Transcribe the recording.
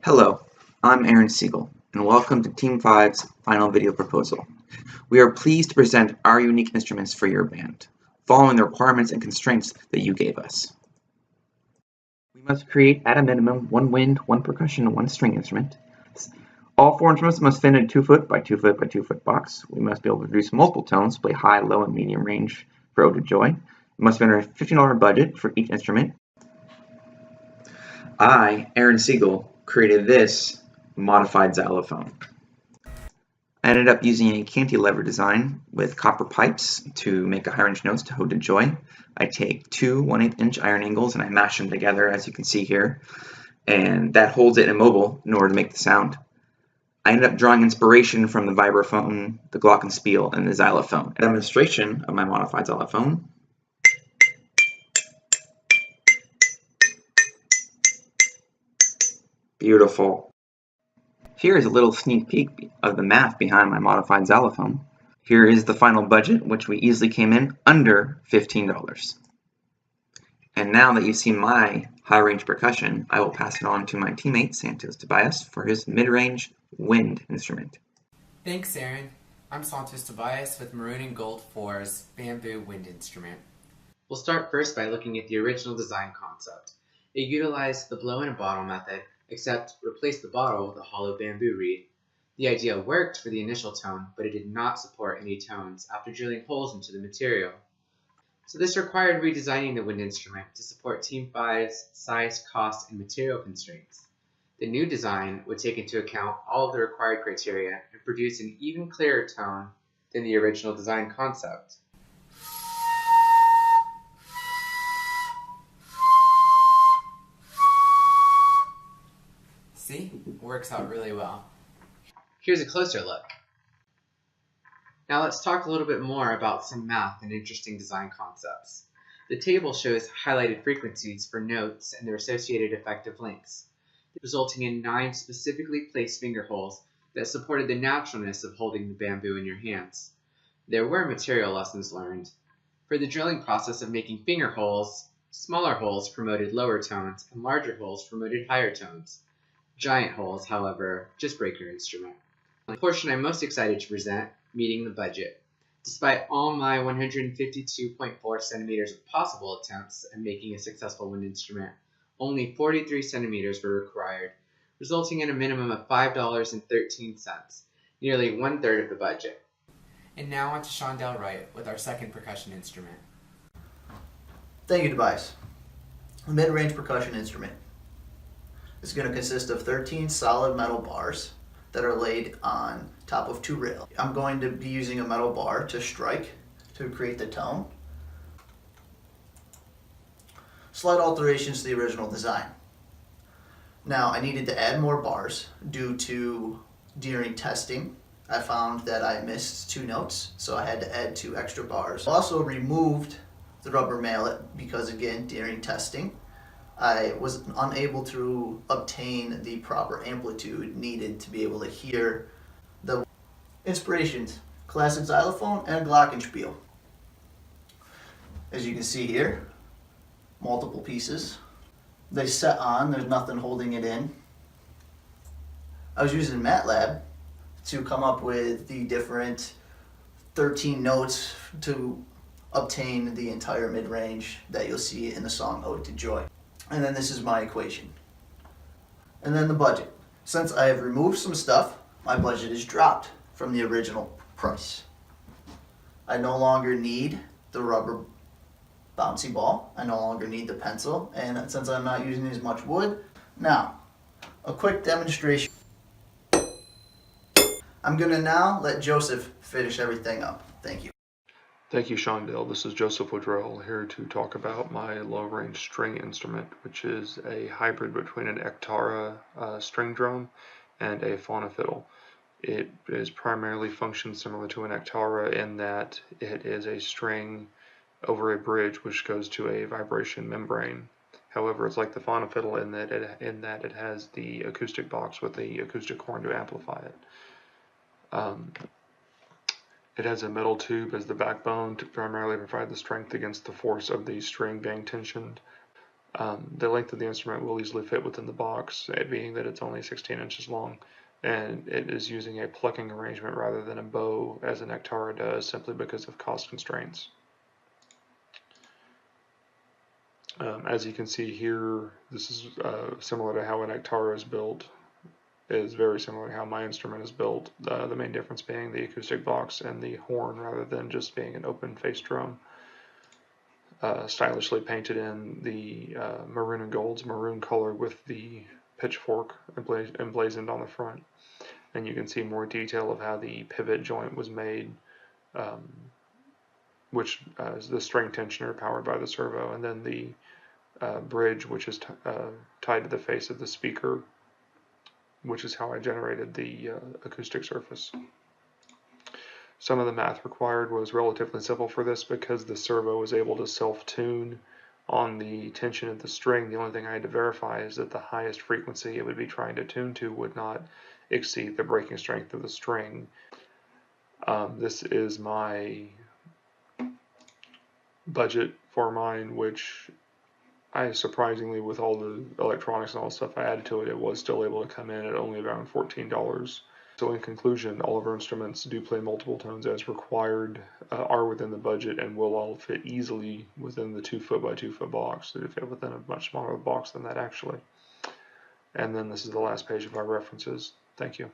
Hello, I'm Aaron Siegel, and welcome to Team 5's final video proposal. We are pleased to present our unique instruments for your band, following the requirements and constraints that you gave us. We must create at a minimum one wind, one percussion, and one string instrument. All four instruments must fit in a 2 foot by 2 foot by 2 foot box. We must be able to produce multiple tones, play high, low, and medium range for Ode to Joy. We must be under a $15 budget for each instrument. I, Aaron Siegel, created this modified xylophone. I ended up using a cantilever design with copper pipes to make a higher range notes to Ode to Joy. I take two 1/8 inch iron ingots and I mash them together, as you can see here, and that holds it immobile in order to make the sound. I ended up drawing inspiration from the vibraphone, the glockenspiel, and the xylophone. A demonstration of my modified xylophone. Beautiful. Here is a little sneak peek of the math behind my modified xylophone. Here is the final budget, which we easily came in under $15. And now that you've seen my high-range percussion, I will pass it on to my teammate, Santos Tobias, for his mid-range wind instrument. Thanks, Aaron. I'm Santos Tobias with Maroon and Gold 4's bamboo wind instrument. We'll start first by looking at the original design concept. It utilized the blow-in-a-bottle method, except replaced the bottle with a hollow bamboo reed. The idea worked for the initial tone, but it did not support any tones after drilling holes into the material. So this required redesigning the wind instrument to support Team 5's size, cost, and material constraints. The new design would take into account all of the required criteria and produce an even clearer tone than the original design concept. See? It works out really well. Here's a closer look. Now let's talk a little bit more about some math and interesting design concepts. The table shows highlighted frequencies for notes and their associated effective lengths, resulting in 9 specifically placed finger holes that supported the naturalness of holding the bamboo in your hands. There were material lessons learned. For the drilling process of making finger holes, smaller holes promoted lower tones and larger holes promoted higher tones. Giant holes, however, just break your instrument. The portion I'm most excited to present, meeting the budget. Despite all my 152.4 centimeters of possible attempts at making a successful wind instrument, only 43 centimeters were required, resulting in a minimum of $5.13, nearly 1/3 of the budget. And now on to Shondell Wright with our second percussion instrument. Thank you, Tobias. The mid-range percussion instrument is going to consist of 13 solid metal bars that are laid on top of 2 rails. I'm going to be using a metal bar to strike to create the tone. Slight alterations to the original design. Now, I needed to add more bars due to during testing I found that I missed 2 notes, so I had to add 2 extra bars. I also removed the rubber mallet because, again, during testing I was unable to obtain the proper amplitude needed to be able to hear the inspirations, classic xylophone and glockenspiel. As you can see here, multiple pieces. They set on, there's nothing holding it in. I was using MATLAB to come up with the different 13 notes to obtain the entire mid-range that you'll see in the song Ode to Joy. And then this is my equation. And then the budget. Since I have removed some stuff, my budget is dropped from the original price. I no longer need the rubber bouncy ball. I no longer need the pencil. And since I'm not using as much wood, now, a quick demonstration. I'm going to now let Joseph finish everything up. Thank you. Thank you, Shondell. This is Joseph Woodrell here to talk about my low-range string instrument, which is a hybrid between an Ektara string drum and a phonofiddle. It is primarily functions similar to an Ektara in that it is a string over a bridge which goes to a vibration membrane. However, it's like the phonofiddle in that it has the acoustic box with the acoustic horn to amplify it. It has a metal tube as the backbone to primarily provide the strength against the force of the string being tensioned. The length of the instrument will easily fit within the box, it being that it's only 16 inches long, and it is using a plucking arrangement rather than a bow as an Ectara does, simply because of cost constraints. As you can see here, this is similar to how an Ectara is built. It is very similar to how my instrument is built, the main difference being the acoustic box and the horn rather than just being an open face drum. Stylishly painted in the maroon and gold's maroon color with the pitchfork emblazoned on the front. And you can see more detail of how the pivot joint was made, which is the string tensioner powered by the servo, and then the bridge, which is tied to the face of the speaker, which is how I generated the acoustic surface. Some of the math required was relatively simple for this because the servo was able to self-tune on the tension of the string. The only thing I had to verify is that the highest frequency it would be trying to tune to would not exceed the breaking strength of the string. This is my budget for mine, which I surprisingly, with all the electronics and all the stuff I added to it, it was still able to come in at only around $14. So in conclusion, all of our instruments do play multiple tones as required, are within the budget, and will all fit easily within the 2 foot by 2 foot box. They fit within a much smaller box than that actually. And then this is the last page of our references. Thank you.